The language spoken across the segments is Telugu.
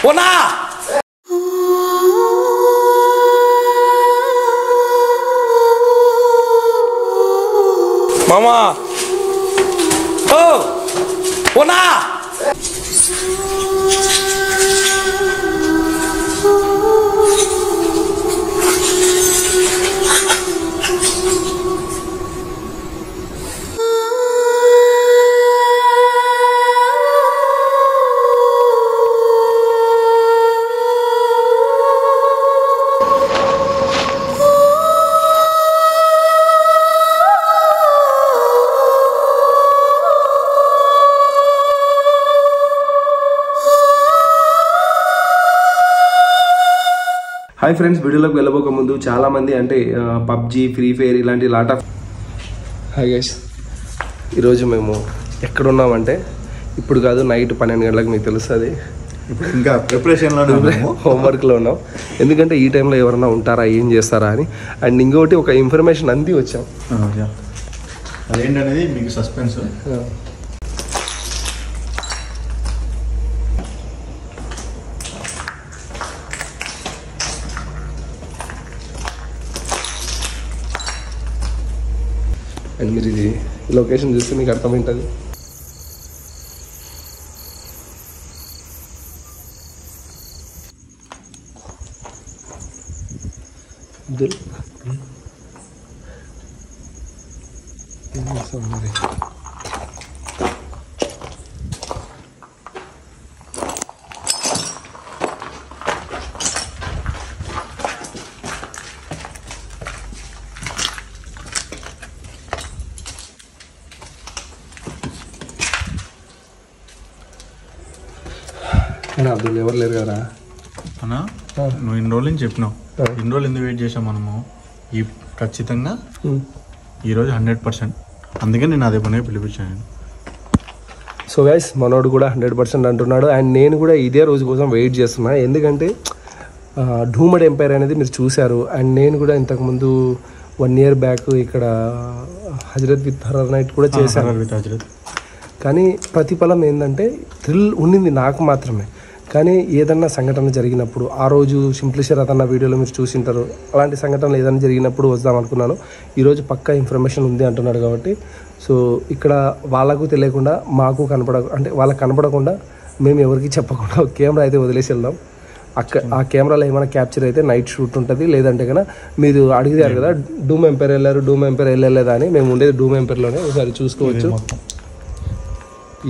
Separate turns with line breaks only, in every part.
పోనా మామా ఓ పోనా
హాయ్ ఫ్రెండ్స్, వీడియోలోకి వెళ్ళబోక ముందు చాలామంది అంటే పబ్జీ, ఫ్రీ ఫైర్ ఇలాంటి లాట్ ఆఫ్ హాయ్ గైస్, ఈరోజు మేము ఎక్కడున్నామంటే ఇప్పుడు కాదు, నైట్ 12 గంటలకు మీకు తెలుస్తుంది.
ఇంకా ప్రిపరేషన్లో
హోంవర్క్లో ఉన్నాం. ఎందుకంటే ఈ టైంలో ఎవరైనా ఉంటారా, ఏం చేస్తారా అని. అండ్ ఇంకోటి ఒక ఇన్ఫర్మేషన్ అంది వచ్చాం,
అదేంటనేది మీకు సస్పెన్స్.
అండ్ మీరు ఇది లొకేషన్ చూస్తే మీకు అర్థమవుతుంది. మరి అబ్దుల్ ఎవరు లేరు కదా
అన్నా, నువ్వు ఇన్ని రోజులు నుంచి చెప్పినావు. ఇన్ని రోజులు ఎందుకు వెయిట్ చేసాం మనము? ఈ ఖచ్చితంగా ఈరోజు 100%. అందుకే నేను అదే పనిగా పిలిపించాను.
సో గైస్, మనోడు కూడా 100% అంటున్నాడు. అండ్ నేను కూడా ఇదే రోజు కోసం వెయిట్ చేస్తున్నా. ఎందుకంటే డూమడ్ ఎంపైర్ అనేది మీరు చూశారు. అండ్ నేను కూడా ఇంతకుముందు 1 year బ్యాక్ ఇక్కడ హజరత్ విత్ హర్రర్ నైట్ కూడా చేశాను. కానీ ప్రతిఫలం ఏంటంటే థ్రిల్ ఉండింది నాకు మాత్రమే. కానీ ఏదన్నా సంఘటన జరిగినప్పుడు, ఆ రోజు సింప్లిషర్ అతన్న వీడియోలో మీరు చూసింటారు, అలాంటి సంఘటనలు ఏదైనా జరిగినప్పుడు వద్దాం అనుకున్నాను. ఈరోజు పక్కా ఇన్ఫర్మేషన్ ఉంది అంటున్నాడు కాబట్టి, సో ఇక్కడ వాళ్ళకు తెలియకుండా మాకు అంటే వాళ్ళకి కనపడకుండా మేము ఎవరికి చెప్పకుండా కెమెరా అయితే వదిలేసి వెళ్దాం. ఆ కెమెరాలో ఏమైనా క్యాప్చర్ అయితే నైట్ షూట్ ఉంటుంది. లేదంటే కన్నా మీరు అడిగారు కదా డూమ్ ఎంపైర్ వెళ్ళారు, డూమ్ ఎంపైర్ వెళ్ళలేదా అని. మేము ఉండేది డూమ్ ఎంపైర్లోనే, ఒకసారి చూసుకోవచ్చు.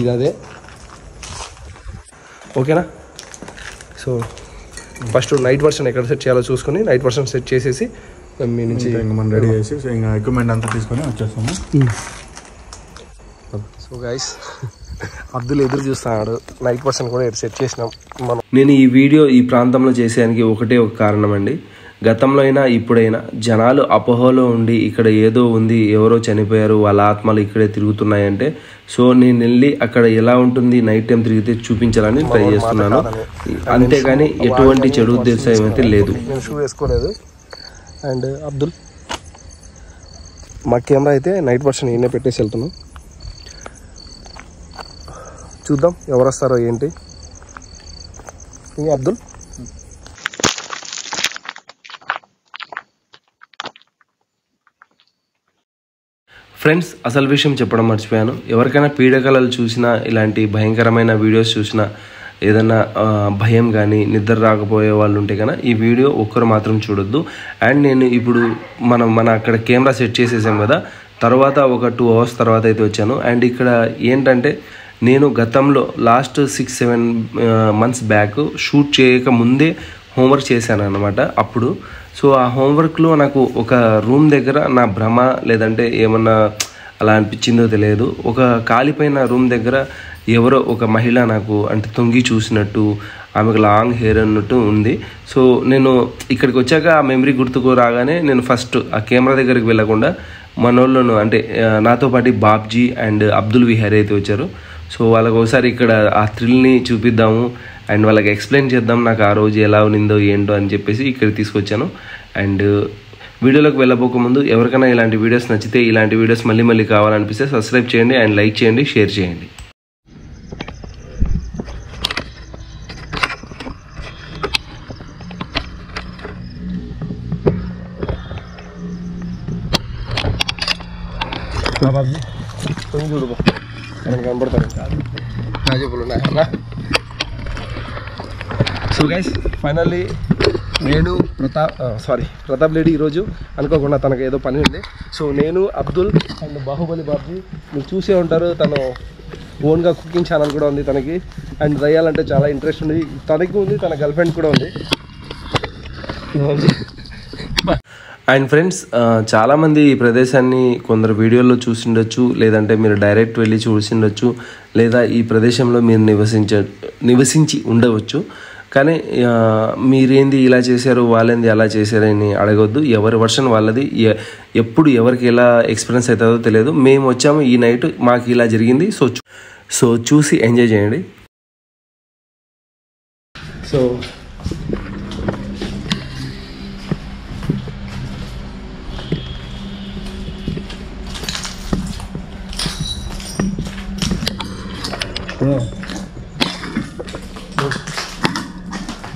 ఇది అదే, ఓకేనా? సో ఫస్ట్ నైట్ వర్షన్ ఎక్కడ సెట్ చేయాలో చూసుకొని నైట్ వర్షన్ సెట్ చేసేసి మీ నుంచి
మనం రెడీ చేసి ఇంకా ఎక్విప్మెంట్ అంతా తీసుకొని వచ్చేస్తాము.
సో గైస్, అబ్దుల్ ఎదురు చూస్తున్నాడు. నైట్ వర్షన్ కూడా సెట్ చేసినాం మనం. నేను ఈ వీడియో ఈ ప్రాంతంలో చేసేదానికి ఒకటే ఒక కారణం అండి. గతంలో అయినా ఇప్పుడైనా జనాలు అపోహలో ఉండి ఇక్కడ ఏదో ఉంది, ఎవరో చనిపోయారు, వాళ్ళ ఆత్మలు ఇక్కడే తిరుగుతున్నాయంటే, సో నేను వెళ్ళి అక్కడ ఎలా ఉంటుంది నైట్ టైం తిరిగితే చూపించాలని ట్రై చేస్తున్నాను. అంతేగాని ఎటువంటి చెడు ఉద్దేశం అయితే లేదు. నేను షూ వేసుకోలేదు. అండ్ అబ్దుల్, మా కెమెరా అయితే నైట్ వర్షన్ ఈయనే పెట్టేసి వెళ్తున్నాం. చూద్దాం ఎవరు వస్తారో ఏంటి. అబ్దుల్, ఫ్రెండ్స్, అసలు విషయం చెప్పడం మర్చిపోయాను. ఎవరికైనా పీడకలలు చూసినా, ఇలాంటి భయంకరమైన వీడియోస్ చూసినా, ఏదైనా భయం కానీ నిద్ర రాకపోయే వాళ్ళు ఉంటే కన్నా ఈ వీడియో ఒక్కరు మాత్రం చూడొద్దు. అండ్ నేను ఇప్పుడు మన అక్కడ కెమెరా సెట్ చేసేసాం కదా, తర్వాత ఒక 2 hours తర్వాత అయితే వచ్చాను. అండ్ ఇక్కడ ఏంటంటే నేను గతంలో లాస్ట్ 6-7 months బ్యాక్ షూట్ చేయక ముందే హోంవర్క్ చేశాను అన్నమాట అప్పుడు. సో ఆ హోంవర్క్లో నాకు ఒక రూమ్ దగ్గర నా భ్రమ లేదంటే ఏమన్నా అలా అనిపించిందో తెలియదు, ఒక కాలిపోయిన రూమ్ దగ్గర ఎవరో ఒక మహిళ నాకు అంటే తొంగి చూసినట్టు, ఆమెకు లాంగ్ హెయిర్ అన్నట్టు ఉంది. సో నేను ఇక్కడికి వచ్చాక ఆ మెమరీ గుర్తుకు రాగానే నేను ఫస్ట్ ఆ కెమెరా దగ్గరికి వెళ్ళకుండా మనోళ్ళను అంటే నాతో పాటు బాబ్జీ అండ్ అబ్దుల్ విహారీ అయితే వచ్చారు. సో వాళ్ళకి ఒకసారి ఇక్కడ ఆ థ్రిల్ని చూపిద్దాము అండ్ వాళ్ళకి ఎక్స్ప్లెయిన్ చేద్దాం నాకు ఆ రోజు ఎలా ఉన్నిందో ఏంటో అని చెప్పేసి ఇక్కడ తీసుకొచ్చాను. అండ్ వీడియోలోకి వెళ్ళబోకముందు ఎవరికైనా ఇలాంటి వీడియోస్ నచ్చితే, ఇలాంటి వీడియోస్ మళ్ళీ మళ్ళీ కావాలనిపిస్తే సబ్స్క్రైబ్ చేయండి అండ్ లైక్ చేయండి, షేర్ చేయండి. బాబాజీ కొంచెం చూడు మనకు కనబడతారు రాజపులు ఉన్నాయన్నా. సో గైస్ ఫైనల్లీ నేను ప్రతాప్ లేడీ ఈరోజు అనుకోకుండా తనకు ఏదో పని ఉంది. సో నేను అబ్దుల్ అండ్ బాహుబలి బాబ్జీ మీరు చూసే ఉంటారు. తను ఓన్గా కుకింగ్ ఛానల్ కూడా ఉంది తనకి. అండ్ రయ్యాలంటే చాలా ఇంట్రెస్ట్ ఉంది తనకి, ఉంది తన గర్ల్ ఫ్రెండ్ కూడా ఉంది. అండ్ ఫ్రెండ్స్ చాలామంది ఈ ప్రదేశాన్ని కొందరు వీడియోలో చూసిండొచ్చు, లేదంటే మీరు డైరెక్ట్ వెళ్ళి చూసిండొచ్చు, లేదా ఈ ప్రదేశంలో మీరు నివసించి ఉండవచ్చు. కానీ మీరేంది ఇలా చేశారు, వాళ్ళేంది అలా చేశారని అడగొద్దు. ఎవరి వర్షన్ వాళ్ళది. ఎప్పుడు ఎవరికి ఎలా ఎక్స్పీరియన్స్ అవుతుందో తెలియదు. మేము వచ్చాము ఈ నైట్, మాకు ఇలా జరిగింది. సో చూసి ఎంజాయ్ చేయండి. సో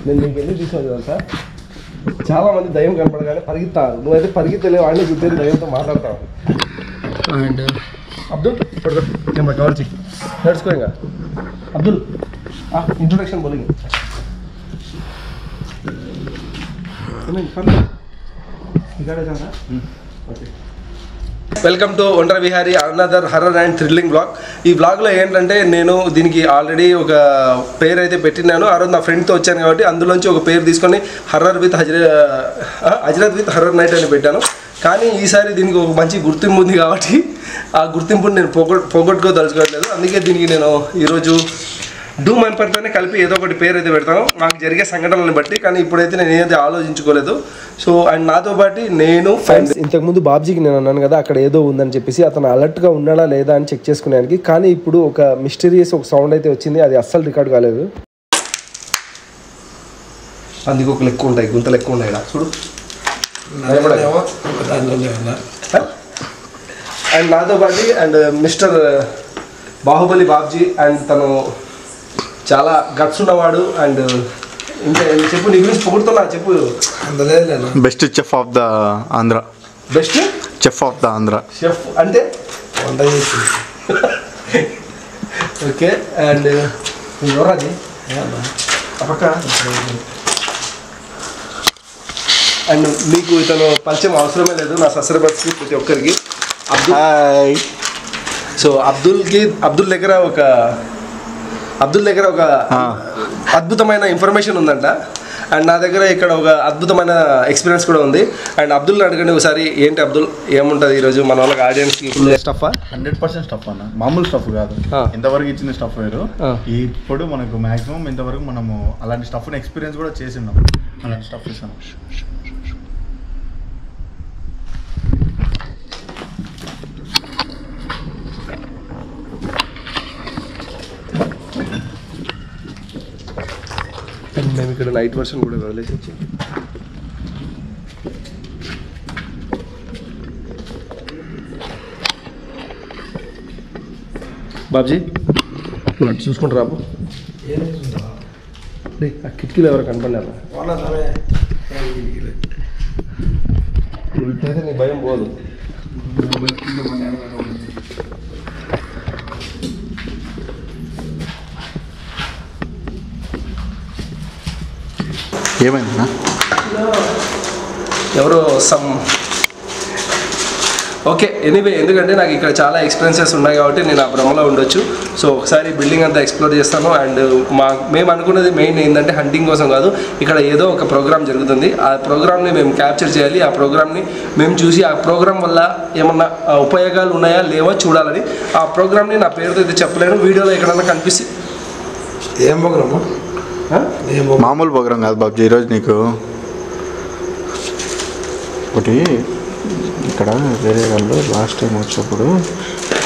నేను నీకు ఎందుకు తీసుకున్నాను కదా సార్, చాలామంది దయ్యం కనపడగానే పరిగెత్తారు. నువ్వైతే పరిగెత్తలేవు, వాడిని గుర్తు దయ్యంతో మాట్లాడతావు. అండ్ అబ్దుల్ కెమెరా కవర్ చెయ్యి, నడుచుకో. ఇంకా Abdul introduction bowling. Welcome to Ontari Vihari, another horror and thrilling blog. ఈ బ్లాగ్లో ఏంటంటే నేను దీనికి ఆల్రెడీ ఒక పేరు అయితే పెట్టినాను. ఆ రోజు నా ఫ్రెండ్తో వచ్చాను కాబట్టి అందులోంచి ఒక పేరు తీసుకొని horror with Hazrat with horror night అని పెట్టాను. కానీ ఈసారి దీనికి ఒక మంచి గుర్తింపు ఉంది కాబట్టి ఆ గుర్తింపుని నేను పోగొట్టుకోదలుచుకోవట్లేదు. అందుకే దీనికి నేను ఈరోజు డూ మెంపర్తోనే కలిపి ఏదో ఒకటి పేరు అయితే పెడతాను మాకు జరిగే సంఘటనలను బట్టి. కానీ ఇప్పుడైతే నేను ఏదైతే ఆలోచించుకోలేదు. సో అండ్ నాతో పాటు నేను ఫ్రెండ్స్ ఇంతకుముందు బాబ్జీకి నేను అన్నాను కదా అక్కడ ఏదో ఉందని చెప్పేసి, అతను అలర్ట్గా ఉన్నాడా లేదా అని చెక్ చేసుకునేదానికి. కానీ ఇప్పుడు ఒక మిస్టీరియస్ ఒక సౌండ్ అయితే వచ్చింది, అది అస్సలు రికార్డ్ కాలేదు. అందుకు ఒక లెక్క ఉంటాయి, గుంతలు ఎక్కువ ఉన్నాయి చూడు. అండ్ నాతో పాటు and mister Baahubali Babji, and తను చాలా గట్స్ ఉన్నవాడు. అండ్ ఇంకా చెప్పు, నీ గురించి పొగుడుతున్నా చెప్పు.
Best chef of the Andhra.
Best
chef of the Andhra.
Chef అంటే వంట చేసి. ఓకే. అండ్ ఎవరది పక్క. అండ్ మీకు ఇతను పరిచయం అవసరమే లేదు, నా సబ్స్క్రైబర్స్కి ప్రతి ఒక్కరికి. అబ్దుల్. సో అబ్దుల్ దగ్గర ఒక అద్భుతమైన ఇన్ఫర్మేషన్ ఉందంట. అండ్ నా దగ్గర ఇక్కడ ఒక అద్భుతమైన ఎక్స్పీరియన్స్ కూడా ఉంది. అండ్ అబ్దుల్ని అడగండి ఒకసారి. ఏంటి అబ్దుల్, ఏముంటుంది ఈరోజు మన వాళ్ళకి ఆడియన్స్కి? స్టఫ్
100% స్టఫ్ అన్న, మామూలు స్టఫ్ కాదు. ఇంతవరకు ఇచ్చిన స్టఫ్ వేరు. ఇప్పుడు మనకు మాక్సిమం ఇంతవరకు మనము అలాంటి స్టఫ్ని ఎక్స్పీరియన్స్ కూడా చేసినాం. అలాంటి స్టఫ్ ఇస్తాను.
మేము ఇక్కడ నైట్ వర్షన్ కూడా వదిలేసి వచ్చి బాబ్జీ చూసుకుంటారు రాబు. ఆ కిటికీలు ఎవరు కనపడినారా? ఇట్లయితే నీ భయం పోదు.
ఏమైందా?
ఎవరో ఓకే. ఎనీవే, ఎందుకంటే నాకు ఇక్కడ చాలా ఎక్స్పీరియన్సెస్ ఉన్నాయి కాబట్టి నేను ఆ భ్రమలో ఉండొచ్చు. సో ఒకసారి బిల్డింగ్ అంతా ఎక్స్ప్లోర్ చేస్తాను. అండ్ మేము అనుకున్నది మెయిన్ ఏంటంటే హంటింగ్ కోసం కాదు, ఇక్కడ ఏదో ఒక ప్రోగ్రామ్ జరుగుతుంది. ఆ ప్రోగ్రామ్ని మేము క్యాప్చర్ చేయాలి. ఆ ప్రోగ్రామ్ని మేము చూసి ఆ ప్రోగ్రామ్ వల్ల ఏమన్నా ఉపయోగాలు ఉన్నాయా లేవో చూడాలని. ఆ ప్రోగ్రామ్ని నా పేరుతో అయితే చెప్పలేను, వీడియోలో ఎక్కడన్నా కనిపిస్తే.
ఏం ప్రోగ్రాము?
మామూలు ప్రోగ్రామ్ కాదు బాబు. ఈరోజు నీకు ఒకటి ఇక్కడ వేరే వాళ్ళు లాస్ట్ టైం వచ్చినప్పుడు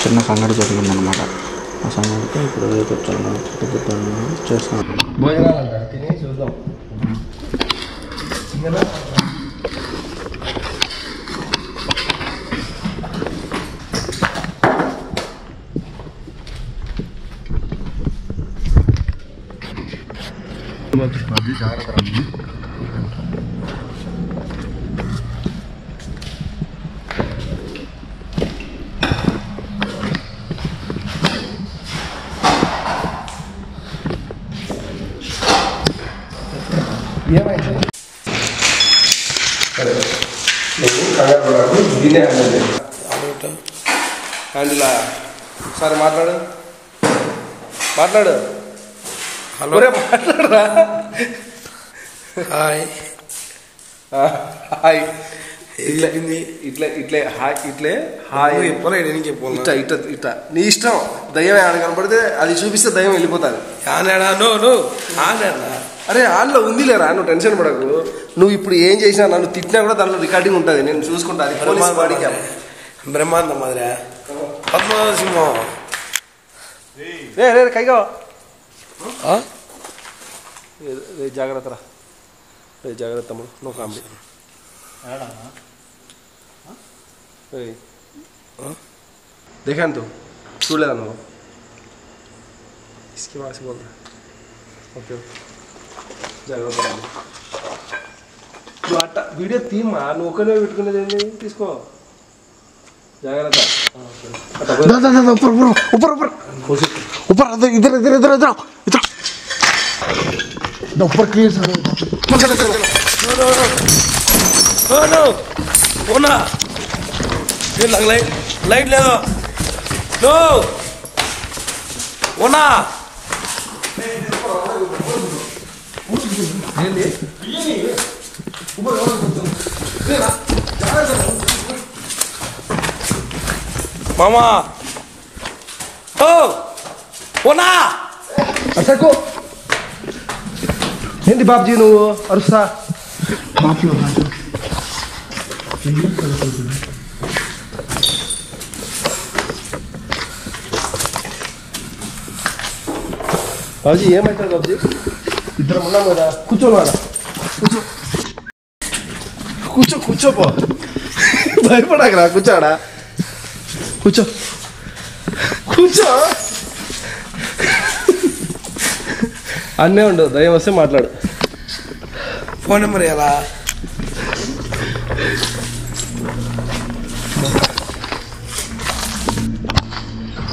చిన్న సంఘటన జరిగిందనమాట. ఆ సంఘటనతో ఇప్పుడు ఏదో చాలా చేస్తాను.
భోజనాలు అంటారు, తిని చూద్దాం. ఏమైంది సరే నువ్వు కంగారు పడకు దీనే హ్యాండిలా సరే మాట్లాడు హలో మాట్లాడరా హాయ్ హాయ్ ఇట్లే హాయ్ ఇట్లా నీ ఇష్టం దయ్యం ఆడ కనపడితే అది చూపిస్తే దయ్యం వెళ్ళిపోతుంది అరే ఆన్లో ఉంది లేరా నువ్వు టెన్షన్ పడకు నువ్వు ఇప్పుడు ఏం చేసినా నన్ను తిట్టినా కూడా దాంట్లో రికార్డింగ్ ఉంటుంది నేను చూసుకుంటా అది బ్రహ్మాండం మాదిరే పద్మసింహం రే కైగా జాగ్రత్త రా జాగ్రత్త తమ్ముడు నో కామెడీ देखा तो చూడలేదా నువ్వు इसके बाद से बोल रहा ओके జాగ్రత్త నువ్వు అట్ట వీడియో తీమా నువ్వు ఒకనే పెట్టుకునేది ఏంటి తీసుకో జాగ్రత్త ऊपर इधर ऊपर क्लियर ఓనా లైట్ లేదు నో ఓనా మామా ఓ ఓనా అసలు ఏంటి బాబ్జీ నువ్వు అరుస్తా బాబుజీ ఏమైతుంది బాబుజీ ఇద్దరం ఉన్నాం కదా కూర్చోవాలా కూర్చోపో భయపడకరా కూర్చోడా కూర్చో అన్నే ఉండవు దయ్యం వస్తే మాట్లాడు ఫోన్ నెంబర్ ఎలా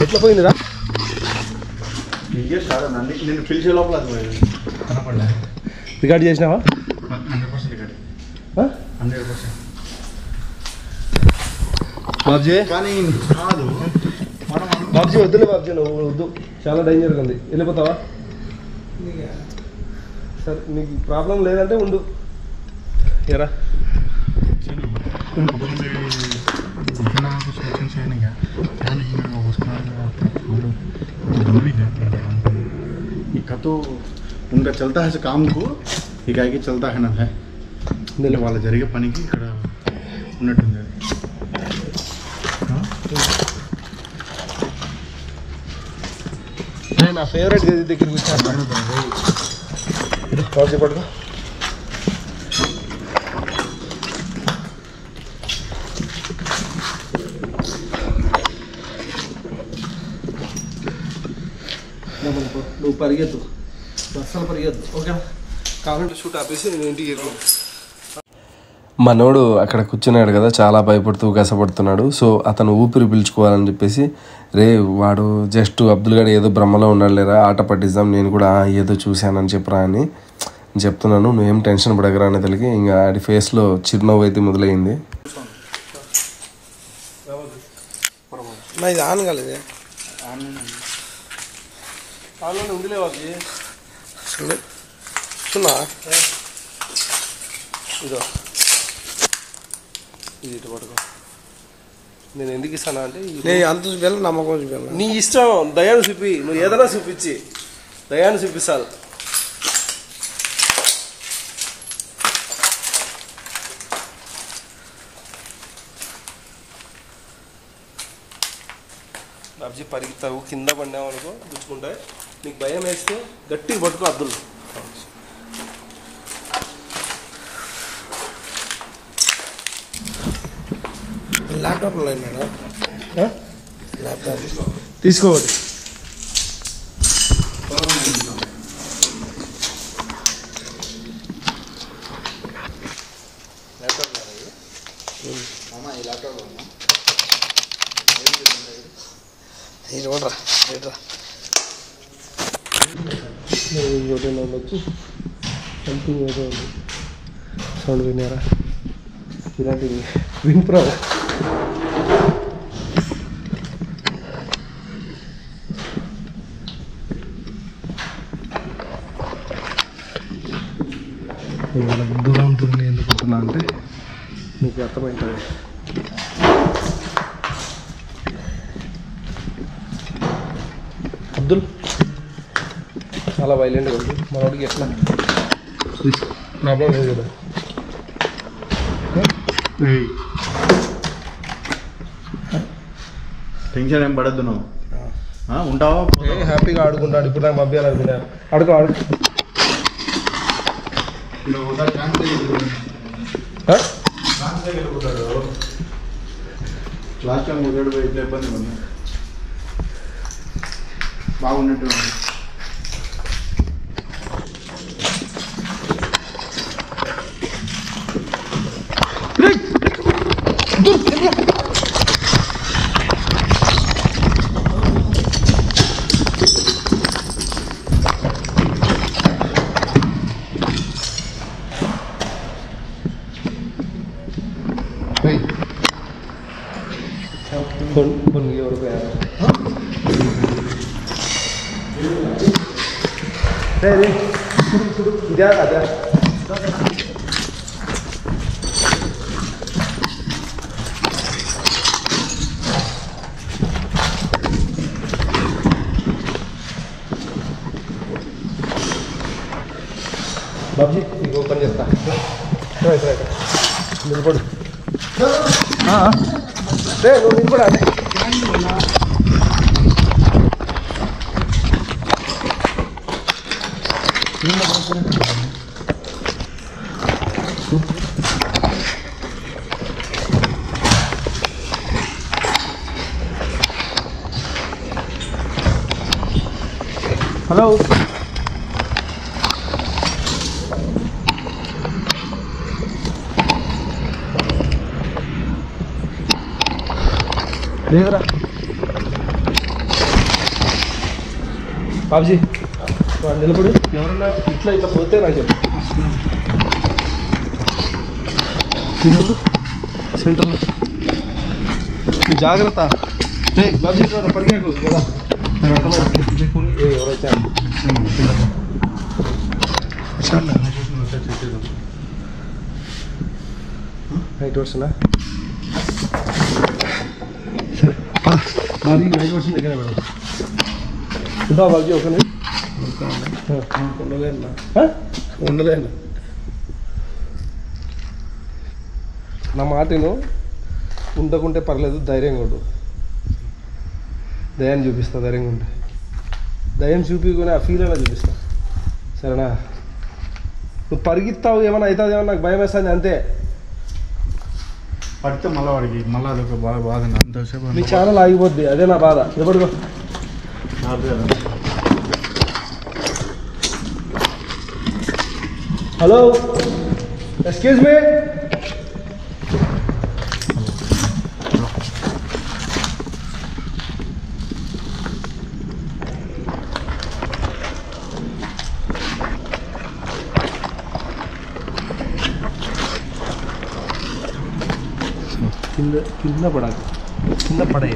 ఎట్లా పోయిందిరా
నేను పిలిచే లోపల కనపడలే
రికార్డ్ చేసినావా
100% రికార్డ్ 100%.
బాబ్జీ
కానీ కాదు
బాబ్జీ వద్దులే బాబ్జీ నువ్వు వద్దు చాలా డేంజర్గా ఉంది వెళ్ళిపోతావా సరే నీకు ప్రాబ్లం లేదంటే ఉండు ఎరా
तो उनका चलता है काम को ही गाय चलता है ना है వాళ్ళ జరిగే పనికి ఇక్కడ ఉన్నట్టుంది
నా ఫేవరెట్ గది దగ్గరికి వచ్చాను పడుకో నువ్వు పరిగెత్తు అస్సలు పరిగెత్తు ఓకేనా కావాలంటే షూట్ ఆపేసి నేను ఇంటికి వెళ్ళాను మనోడు అక్కడ కూర్చున్నాడు కదా చాలా భయపడుతూ కసపడుతున్నాడు సో అతను ఊపిరి పీల్చుకోవాలని చెప్పేసి రే వాడు జస్ట్ అబ్దుల్ గడ్ ఏదో బ్రహ్మలో ఉన్నాడు లేరా ఆట పట్టిద్దాం నేను కూడా ఏదో చూశానని చెప్పరా అని చెప్తున్నాను నువ్వేం టెన్షన్ పడగరా అనే తెలికి ఇంకా ఆడి ఫేస్లో చిరునవ్వు అయితే మొదలైంది ఇది ఆన్ కాలేదు ఆన్లోనే ఉందిలే బాబీ సున్నా ఇదో ఇది ఇటు పట్టుకో నేను ఎందుకు ఇస్తానా అంటే నేను అంత చూపించాలి నమ్మకం చూపించాలి నీ ఇష్టం దయాన్ని చూపి నువ్వు ఏదైనా చూపించి దయాన్ని చూపిస్తాను బాబ్జీ పరిగెత్తావు కింద పడినావు అనుకో గుచ్చుకుంటాయి నీకు భయం వేస్తే గట్టిగా పట్టుకో అద్దులు ల్యాప్టాప్ ల్యాప్టాప్ తీసుకోవాలి వచ్చి సంథింగ్ ఏదో ఉంది సౌండ్ విన్నారా ఇలాంటివి విన్ప్రో ఇవాళ దూరం ఉంటుంది ఎందుకు ఉంటున్నా అంటే మీకు అర్థమవుతుంది. అబ్దుల్ చాలా వైలెంట్గా ఉంది మనోడికి ఎట్లా ప్రాబ్లం లేదు కదా.
టెన్షన్ ఏం పడద్దు నువ్వు ఉంటావా
హ్యాపీగా ఆడుకుంటాడు. ఇప్పుడు నాకు పంపించాలనుకున్నా ఆడుకో
లాస్ట్ టైం ఒకటి పోయి ఇట్లా ఇబ్బంది పడినా బాగున్నట్టు
คนเดียวหรือเปล่าเฮ้ยเดี๋ยวอาจจะబాబుజీ నీకు ఓపెన్ చేస్తా నిలబడు నువ్వు నిలబడా హలో లేదురా బాబుజీ నిలబడి ఎవరన్నా ఇట్లా ఇట్లా పోతే నాకు చెప్పు సెంటర్లో జాగ్రత్త బాబుజీ పడిగాకు కదా ఎవరైతే నైట్ వర్షనా సరే మరి నైట్ వర్షన్ దగ్గర మేడం ఉంటావా బాబుజీ ఒకనే ఉండలేను నా మాటను ఉండకుంటే పర్లేదు ధైర్యంగా ఉండు దయాన్ని చూపిస్తా ధైర్యంగా ఉంటే దయం చూపించుకొని ఆ ఫీల్ అయినా చూపిస్తా సరేనా నువ్వు పరిగెత్తావు ఏమైనా అవుతుంది ఏమన్నా నాకు భయం వేస్తుంది అంతే
పడితే మళ్ళీ వాడికి మళ్ళీ అదొక బాధ అంతసేపు
నీ ఛానల్ ఆగిపోద్ది అదే నా బాధ ఎప్పటికో హలో ఎక్స్క్యూజ్ మీ కింద పడాలి కింద పడేయ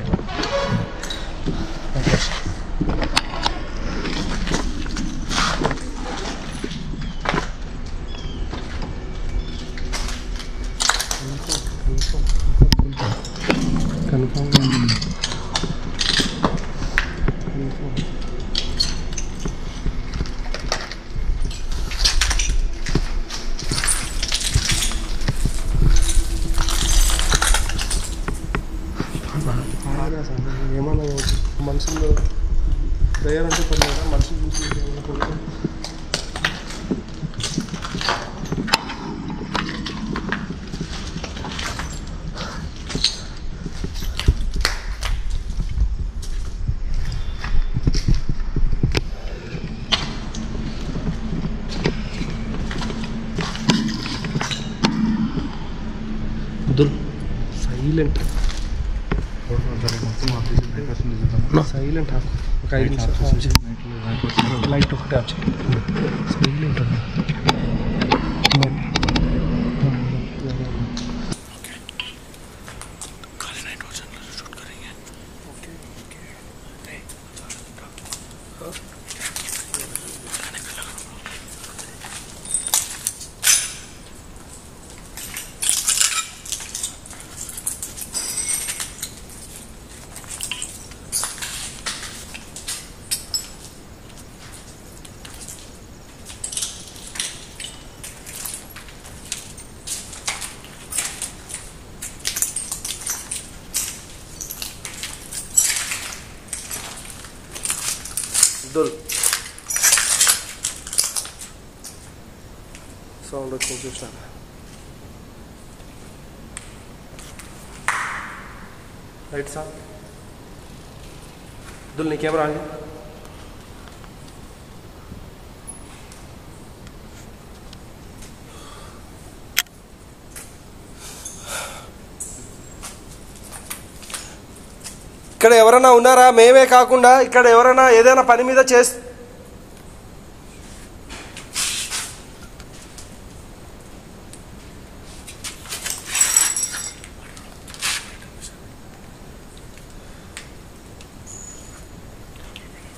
కన్ఫామ్గా ఏమన్నా మనుషుల్లో దయాలంటే పర్లేదా మనుషులు చూసి ఏమనుకుంటే సైలెంట్ సైలెంట్ ఒక 5 నిమిషాలు లైట్ ఒకటే ఆఫ్ చేయండి సైలెంట్ సౌండ్ వచ్చింది చూసినా. రైట్ సార్ అబ్దుల్ నీ కెమెరా ఆగి. ఇక్కడ ఎవరైనా ఉన్నారా? మేమే కాకుండా ఇక్కడ ఎవరైనా ఏదైనా పని మీద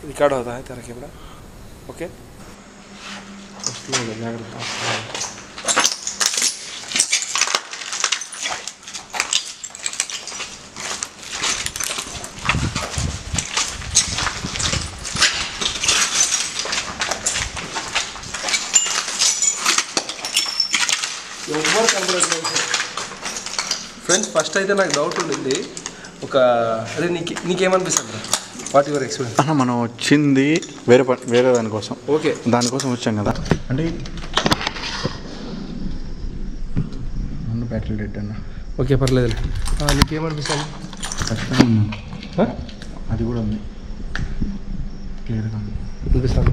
रिकॉर्ड होता है तेरा कैमरा. ओके ఫ్రెండ్స్ ఫస్ట్ అయితే నాకు డౌట్ ఉండింది ఒక అదే నీకేమనిపిస్తుంది వాట్ యువర్ ఎక్స్పీరియన్స్
అన్న మనం వచ్చింది వేరే దానికోసం
ఓకే
దానికోసం వచ్చాం కదా అంటే బ్యాటరీ డెడ్ అన్న
ఓకే పర్లేదు నీకేమనిపిస్తుంది
అది కూడా ఉంది క్లియర్గా
అనిపిస్తుంది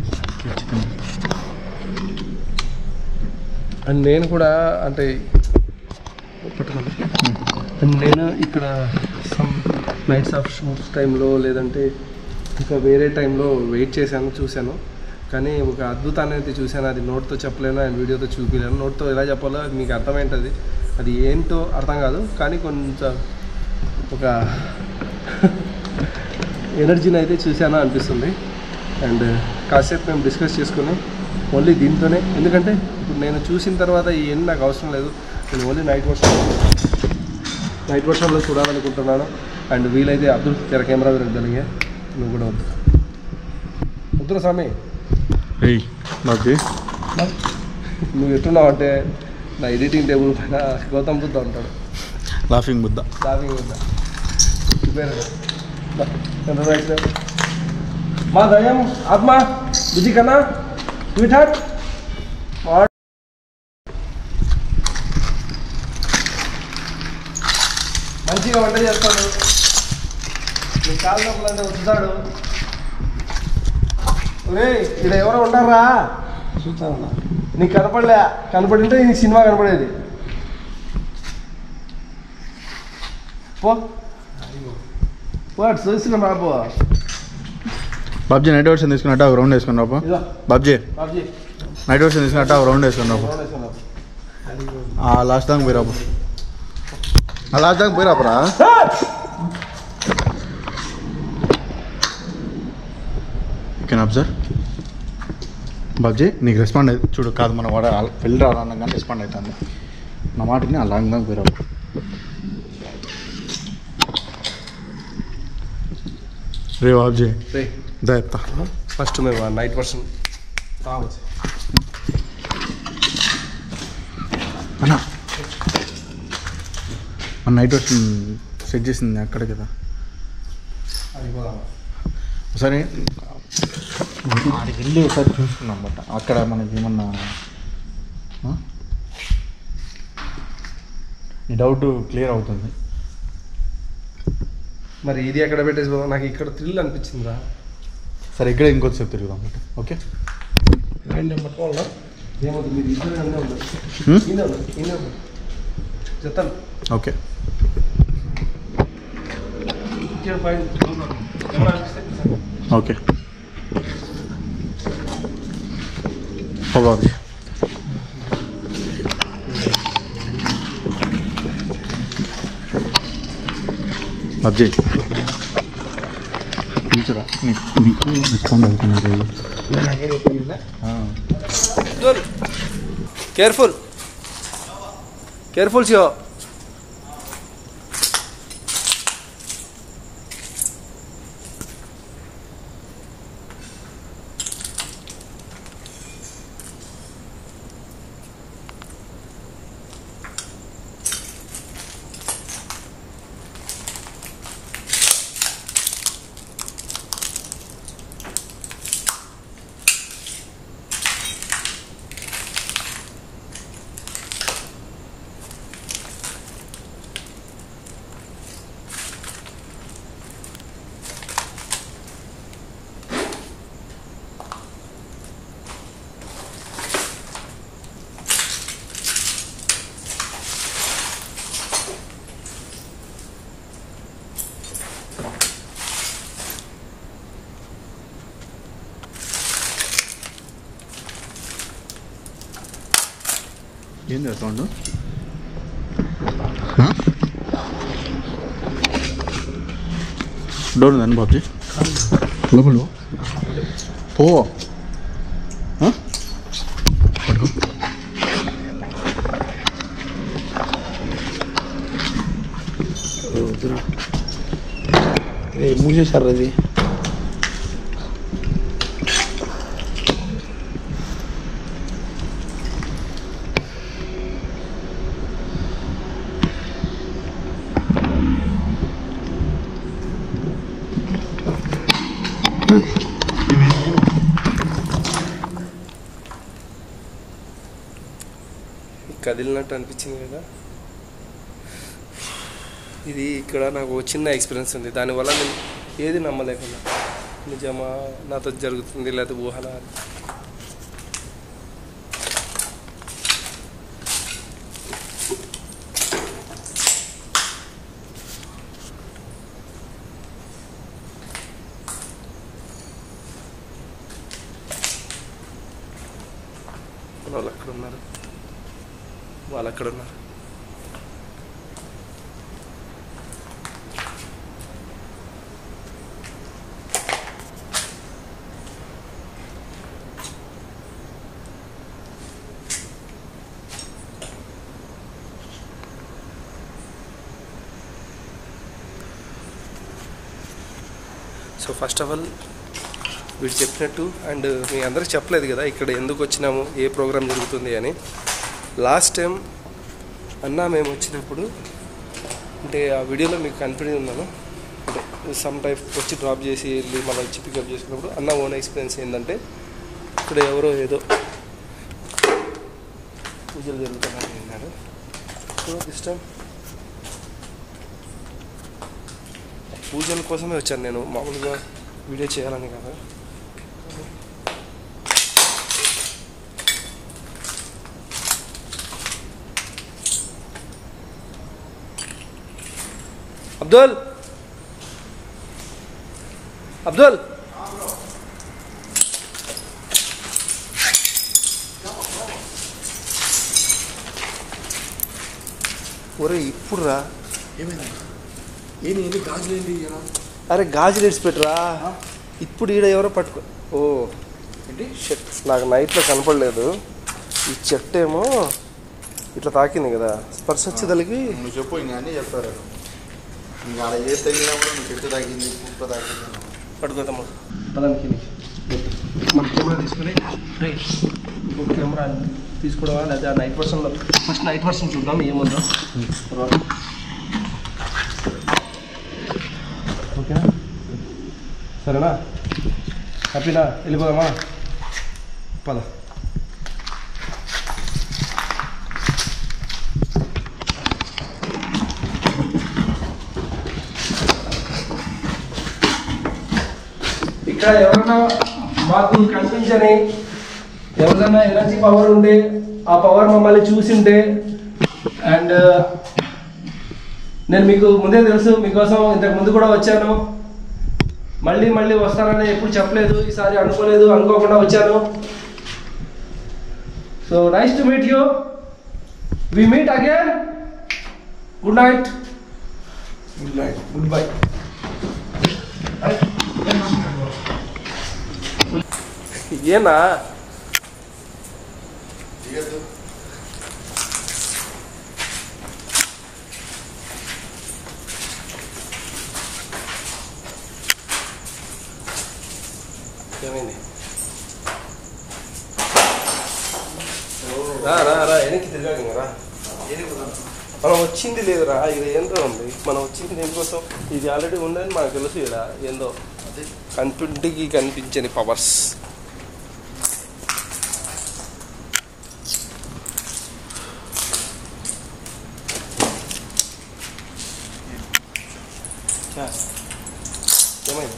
అండ్ నేను కూడా అంటే నేను ఇక్కడ సమ్ నైట్స్ ఆఫ్ షూట్స్ టైంలో లేదంటే ఇంకా వేరే టైంలో వెయిట్ చేశాను చూశాను కానీ ఒక అద్భుతాన్ని అయితే చూశాను. అది నోట్తో చెప్పలేను అండ్ వీడియోతో చూపించలేను. నోట్తో ఎలా చెప్పాలో మీకు అర్థమైంటుంది. అది ఏంటో అర్థం కాదు కానీ కొంచెం ఒక ఎనర్జీని అయితే చూశాను అనిపిస్తుంది. అండ్ కాసేపు మేము డిస్కస్ చేసుకుని ఓన్లీ దీంతోనే ఎందుకంటే ఇప్పుడు నేను చూసిన తర్వాత ఏం నాకు అవసరం లేదు. నేను ఓన్లీ నైట్ వర్షంలో చూడాలనుకుంటున్నాను. అండ్ వీలైతే అబ్దుల్ తెర కెమెరా జరిగే నువ్వు కూడా వద్దురా స్వామి. నువ్వు ఎట్టున్నావు అంటే నా ఎడిటింగ్ టేబుల్ పైన గౌతమ్ బుద్ధ ఉంటాడు.
లాఫింగ్ బుద్ధ
మా దయం ఆత్మ బుద్ధి కన్నా స్వీట్ మంచిగా వంట చేస్తాడు. నీ కాలు నొప్పులంటే వస్తాడు. ఒరే ఇక్కడ ఎవరో ఉంటారా చూస్తానన్నా. నీకు కనపడింటే నీకు సినిమా కనపడేది. వాడు చూసిన బాబు
బాబ్జీ నైట్ వర్షన్ తీసుకున్నట్టు ఒక రౌండ్ వేసుకుని రాబో. బాబ్జీ నైట్ వర్షన్ తీసుకున్నట్టు ఒక రౌండ్ వేసుకుని రాబో. లాస్ట్ దాకా పోయి రాబో. లాస్ట్ దాకా పోయి రాపరా. యూ కెన్ అబ్జర్వ్ బాబ్జీ నీకు రెస్పాండ్ అయితే చూడు కాదు మనం వాడ వెళ్ళి రావాలన్నా కానీ రెస్పాండ్ అవుతుంది నా మాటని ఆ లాంగ్ దాకా పోయి రాబో. రే బాబ్జీ
రే
దయత్తా
ఫస్ట్ మేము నైట్ వర్షన్ రావచ్చు
అన్నా. మన నైట్ వర్షన్ సెట్ చేసింది అక్కడ కదా సరే ఆడికి వెళ్ళి ఒకసారి చూసుకున్నాం. బట్ అక్కడ మనకి ఏమన్నా నీ డౌట్ క్లియర్ అవుతుంది.
మరి ఇది ఎక్కడ పెట్టేసి నాకు ఇక్కడ థ్రిల్ అనిపించిందిరా.
సరే ఇక్కడ ఇంకొద్దిసేపు తిరుగుదాం బట్ ఓకే.
పట్టుకోవాలా ఏమవుతుంది మీరు ఇద్దరు అన్నీ ఉండదు చెప్తాను
ఓకే. ఓకే బాబు బాబ్జీ కూర్చోరా నీకు రెస్పాండ్ అవుతున్నారు
కేర్ఫుల్ కేర్ఫుల్ శివ
ఏంది సౌండ్ డోర్ ఉందండి బాబుజీ లోపల పో
మూసేశారు అది
కదిలినట్టు అనిపించింది కదా. ఇది ఇక్కడ నాకు చిన్న ఎక్స్పీరియన్స్ ఉంది, దానివల్ల నేను ఏది నమ్మలేకుండా నిజమా నాతో జరుగుతుంది లేదా ఊహనా. వాళ్ళు అక్కడ ఉన్నారు, వాళ్ళు అక్కడ ఉన్నారు. సో ఫస్ట్ ఆఫ్ ఆల్ వీడు చెప్పినట్టు అండ్ మీ అందరికి చెప్పలేదు కదా ఇక్కడ ఎందుకు వచ్చినాము, ఏ ప్రోగ్రామ్ జరుగుతుంది అని. లాస్ట్ టైం అన్న మేము వచ్చినప్పుడు అంటే ఆ వీడియోలో మీకు కనిపెడి ఉన్నాను, అంటే సమ్ టైప్ వచ్చి డ్రాప్ చేసి వెళ్ళి మనం వచ్చి పికప్ చేసుకున్నప్పుడు అన్న ఓన్ ఎక్స్పీరియన్స్ ఏంటంటే ఇక్కడ ఎవరో ఏదో పూజలు జరుగుతున్నాయని విన్నారు. సో దిస్ టైం పూజల కోసమే వచ్చాను నేను, మామూలుగా వీడియో చేయాలని కదా. అబ్దుల్ అబ్దుల్ ఒరే ఇప్పుడు రా.
ఏంటి గాజులేంటి?
అరే గాజులు ఇడిచిపెట్టరా, ఇప్పుడు ఈడ ఎవరో పట్టుకో. ఓ ఏంటి షర్ట్ నాకు నైట్లో కనపడలేదు. ఈ చెట్టు ఏమో ఇట్లా తాకింది కదా, స్పర్శ వచ్చేదలికి.
నువ్వు చెప్పు, ఇంకా అన్నీ చెప్తారు. ఇంకా అలా ఏ తగ్గినా కూడా నువ్వు చెట్టు తాగింది, కుక్క తాగింది.
పట్టుకోతాము పదానికి మన కెమెరా తీసుకుని ఇంకో కెమెరా తీసుకోవడమా లేదా నైట్ వర్షన్లో ఫస్ట్ నైట్ వర్షన్ చూద్దాం ఏముందో. ఓకేనా, సరేనా, హ్యాపీనా, వెళ్ళిపోదామా, పద. ఇక్కడ ఎవరైనా మాకు కనిపించని ఎవరికైనా ఎనర్జీ పవర్ ఉంటే ఆ పవర్ మమ్మల్ని చూసింటే అండ్ నేను మీకు ముందే తెలుసు, మీకోసం ఇంతకు ముందు కూడా వచ్చాను, మళ్ళీ మళ్ళీ వస్తానని ఎప్పుడు చెప్పలేదు, ఈసారి అనుకోలేదు, అనుకోకుండా వచ్చాను. So nice to meet you, we meet again, good night,
good night, goodbye.
ఏనా ఏమైంది? రా రా రా వెనక్కి తిరగాలి రా. మనం వచ్చింది లేదురా, ఇది ఏందో ఉంది. మనం వచ్చింది దేనికోసం? ఇది ఆల్రెడీ ఉందని మనకు తెలుసు. ఇక్కడ ఏందో కంటికి కనిపించని పవర్స్. ఏమైంది?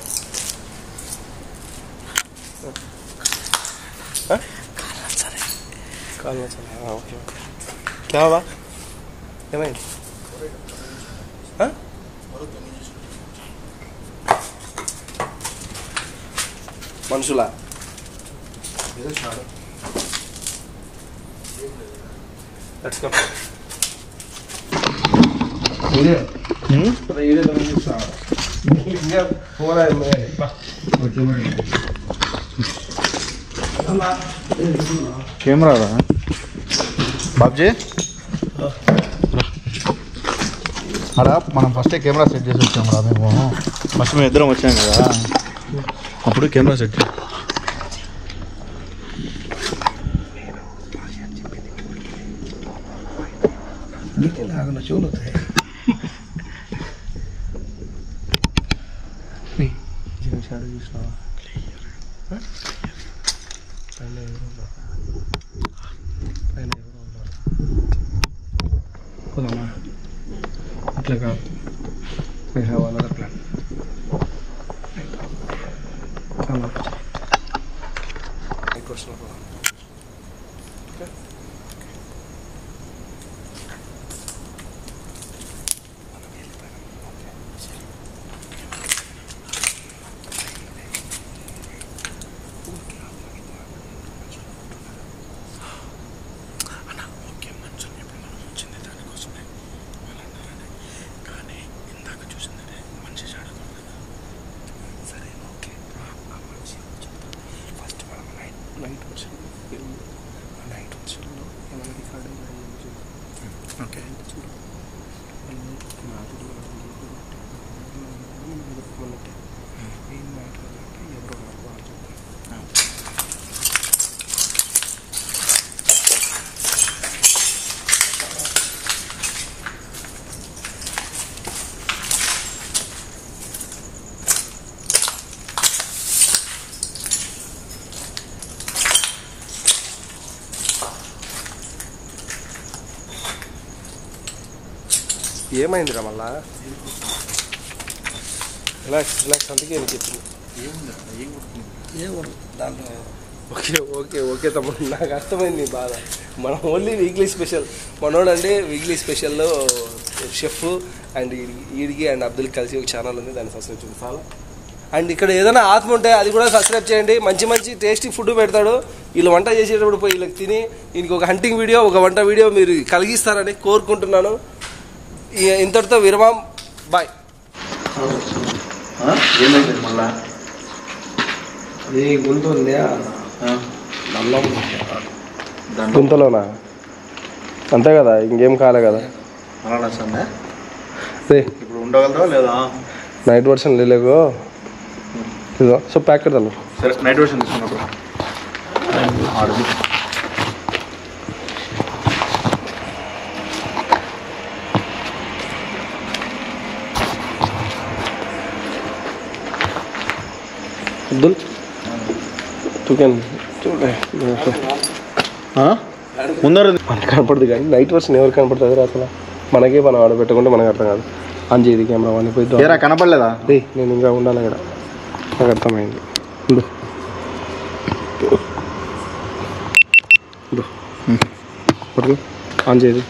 కాల్ నచ్చలే. Okay okay. క్యావా ఏమైంది? మనుషులా? Let's go.
కెమెరా రా బాబ్జీ. అలా మనం ఫస్ట్ కెమెరా సెట్ చేసి వచ్చాము రా. మేము ఫస్ట్ మేము ఇద్దరం వచ్చాం కదా, అప్పుడు కెమెరా సెట్ చేయాలి.
అట్లా కాదు, we have another plan. Come on. Okay. Night వచ్చేలో ఏమైనా రికార్డింగ్ ఓకే చూడు. ఏం మ్యాటర్ అంటే ఎవరో వాళ్ళు చెప్తారు. ఏమైందిరా మళ్ళా? రిలాక్స్ రిలాక్స్, అందుకే నేను చెప్పింది. దాంట్లో ఓకే ఓకే ఓకే తమ్ముడు, నాకు అర్థమైంది నీ బాధ. మనం ఓన్లీ వీక్లీ స్పెషల్ మనోడు అంటే వీక్లీ స్పెషల్లో షెఫ్ అండ్ ఈడికి అండ్ అబ్దుల్ కలిసి ఒక ఛానల్ ఉంది, దాన్ని సబ్స్క్రైబ్ చేయండి చాలా. అండ్ ఇక్కడ ఏదైనా ఆత్మ ఉంటే అది కూడా సబ్స్క్రైబ్ చేయండి. మంచి మంచి టేస్టీ ఫుడ్ పెడతాడు. వీళ్ళు వంట చేసేటప్పుడు పోయి వీళ్ళకి తిని వీనికి ఒక హంటింగ్ వీడియో ఒక వంట వీడియో మీరు కలిగిస్తారని కోరుకుంటున్నాను. ఇంతటితో విరమాం. బాయ్.
ఏమైంది మళ్ళా?
అది గుంత ఉంది
గుంతలోనా? అంతే కదా, ఇంకేం కాలే కదా.
అలా సండే
ఇప్పుడు
ఉండగలరా లేదా?
నైట్ వర్షన్ లేలేగో ఇదో సో ప్యాక్ కడతాను.
సరే నైట్ వర్షన్ తీసుకున్నప్పుడు
అబ్దుల్ చూడండి
ముందర
మనకు కనపడదు కానీ నైట్ వర్షన్ ఎవరు కనపడుతుంది అసలు? మనకే మనం ఆడబెట్టుకుంటే మనకు అర్థం కాదు. ఆన్ చేయదు కెమెరా అని పోయి
కనపడలేదా?
నేను ఇంకా ఉండాలి ఇక్కడ, నాకు అర్థమైంది. ఆన్ చేయదు.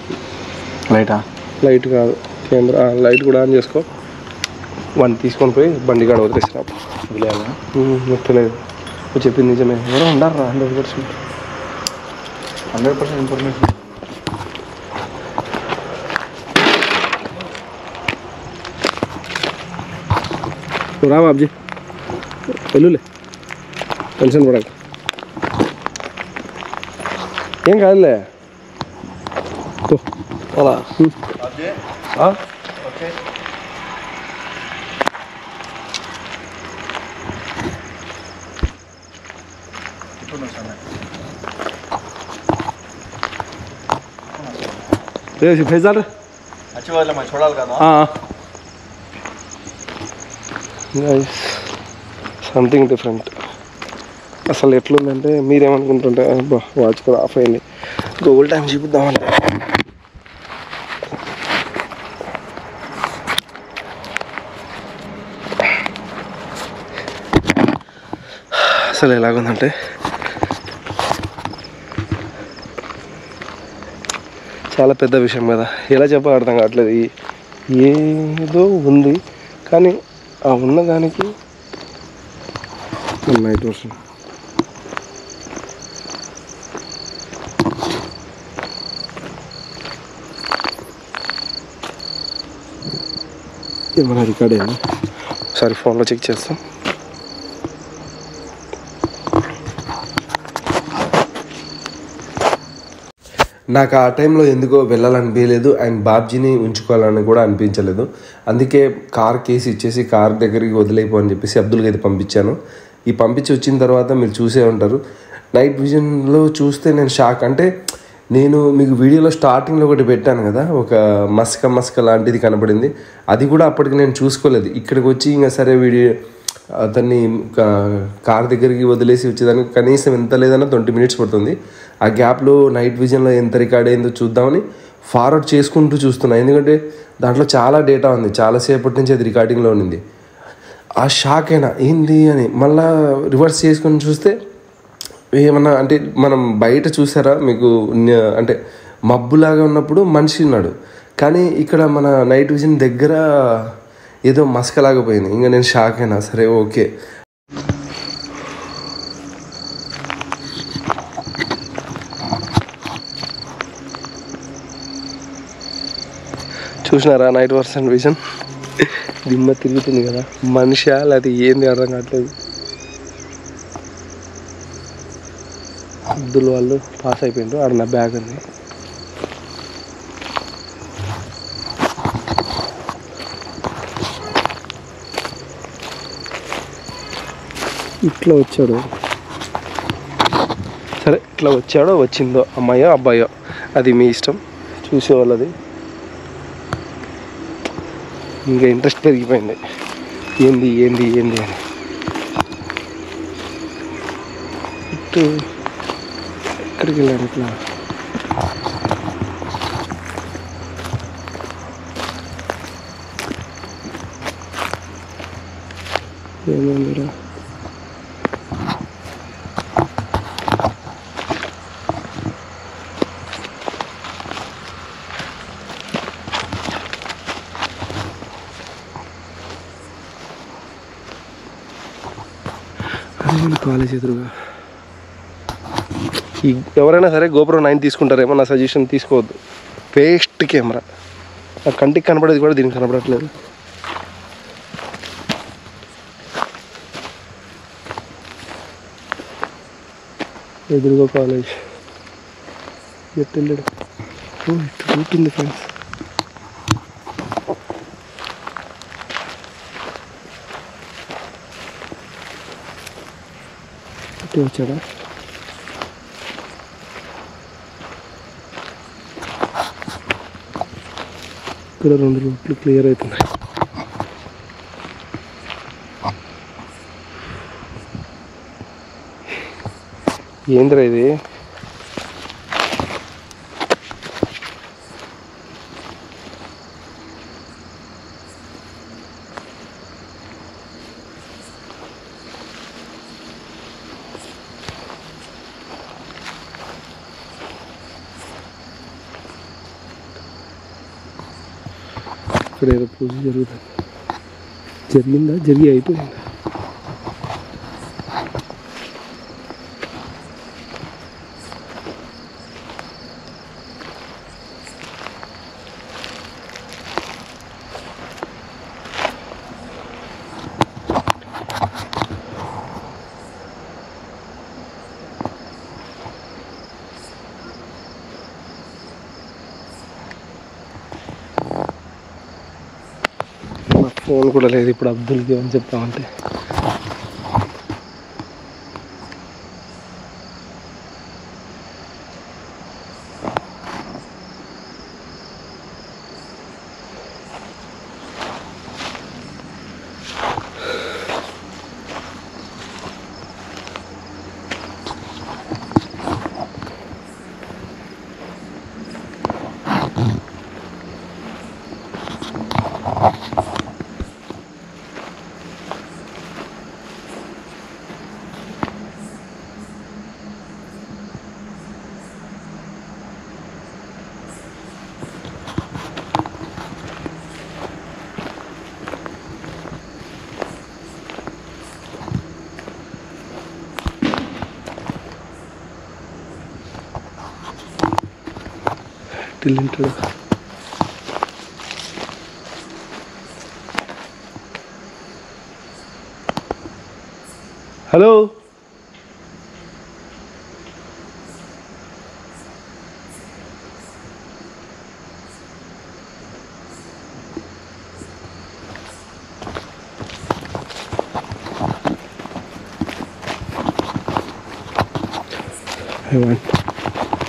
లైట్ కాదు కెమెరా, లైట్ కూడా ఆన్ చేసుకో. వన్ తీసుకొని పోయి బండి కాడ వదిలేసిరా. తెలియదు, నువ్వు చెప్పింది నిజమే. ఎవరో ఉండారా 100%.
100% ఇన్ఫర్మేషన్.
రా బాబ్జీ, వెళ్ళు, టెన్షన్ పడక. ఏం కాదులే అలా भेजा
చూడాలి కదా
సంథింగ్ డిఫరెంట్. అసలు ఎట్లుందంటే మీరేమనుకుంటుంటే వాచ్ కూడా ఆఫ్ అయింది, గూగుల్ టైం చూపిద్దామంటే అసలు ఎలాగుందంటే చాలా పెద్ద విషయం కదా, ఎలా చెప్పాలో అర్థం కావట్లేదు. ఏదో ఉంది కానీ ఆ ఉన్నదానికి నైట్ వర్షన్ ఏమైనా రికార్డ్ అయ్యా, ఒకసారి ఫోన్లో చెక్ చేస్తాం. నాకు ఆ టైంలో ఎందుకో వెళ్ళాలనిపించలేదు అండ్ బాబ్జీని ఉంచుకోవాలని కూడా అనిపించలేదు. అందుకే కార్ కేసు ఇచ్చేసి కార్ దగ్గరికి వదిలేయిపో అని చెప్పేసి అబ్దుల్కి అయితే పంపించాను. ఈ పంపించి వచ్చిన తర్వాత మీరు చూసే ఉంటారు, నైట్ విజన్లో చూస్తే నేను షాక్. అంటే నేను మీకు వీడియోలో స్టార్టింగ్లో ఒకటి పెట్టాను కదా, ఒక మస్క లాంటిది కనపడింది. అది కూడా అప్పటికి నేను చూసుకోలేదు. ఇక్కడికి వచ్చి ఇంకా సరే అతన్ని కార్ దగ్గరికి వదిలేసి వచ్చేదానికి కనీసం ఎంత లేదన్నా 20 minutes పడుతుంది. ఆ గ్యాప్లో నైట్ విజన్లో ఎంత రికార్డ్ అయిందో చూద్దామని ఫార్వర్డ్ చేసుకుంటూ చూస్తున్నా, ఎందుకంటే దాంట్లో చాలా డేటా ఉంది, చాలాసేపటి నుంచి అది రికార్డింగ్లో ఉంది. ఆ షాక్ అయినా ఏంది అని మళ్ళా రివర్స్ చేసుకొని చూస్తే ఏమన్నా అంటే మనం బయట చూసారా మీకు, అంటే మబ్బులాగా ఉన్నప్పుడు మనిషి ఉన్నాడు, కానీ ఇక్కడ మన నైట్ విజన్ దగ్గర ఏదో మస్కలాగా పోయింది. ఇంకా నేను షాక్ అయినా. సరే ఓకే, చూసినారా నైట్ విజన్ దిమ్మ తిరుగుతుంది కదా, మనిషా లేకపోతే ఏంది అర్థం కావట్లేదు. అబ్దుల్ వాళ్ళు పాస్ అయిపోయిండ్రు, ఆడ నా బ్యాగ్ ఉంది. ఇట్లా వచ్చాడు, సరే ఇట్లా వచ్చాడో వచ్చిందో అమ్మాయో అబ్బాయో అది మీ ఇష్టం, చూసేవాళ్ళది. ఇంకా ఇంట్రెస్ట్ పెరిగిపోయింది, ఏంది ఏంది ఏంది అని. ఇటు ఎక్కడికి వెళ్ళాను ఇట్లా, ఏమైందిరా కాలేజ్ ఎదురుగా. ఎవరైనా సరే GoPro 9 తీసుకుంటారేమో, నా సజెషన్ తీసుకోవద్దు. వేస్ట్ కెమెరా, ఆ కంటికి కనపడేది కూడా దీనికి కనపడట్లేదు. ఎదురుగా కాలేజ్ ఎట్టు వెళ్ళాడు, ఇటు రూట్ ఉంది ఫ్రెండ్స్. ఇటు వచ్చాడా, ఇక్కడ 2 రూట్లు క్లియర్ అవుతున్నాయి. ఏంద్రా ఇది, ఇక్కడ ఏదో పూజ జరుగుతుంది. జరిగి అయిపోయిందా?
ఫోన్ కూడా లేదు ఇప్పుడు అబ్దుల్కి అని చెప్తామంటే. తింటాడు. హలో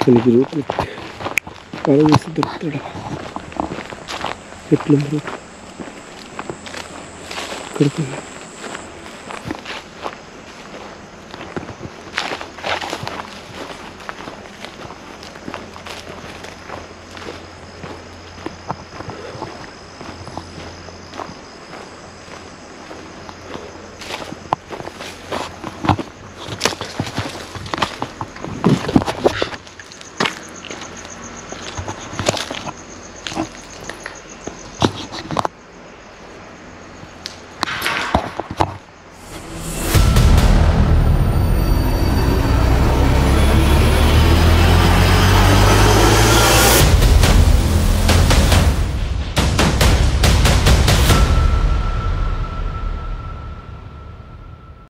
దీనికి రూట్ కాలు వేసి దొరుకుతాడు. ఎట్లుంది రూట్ ఇక్కడికి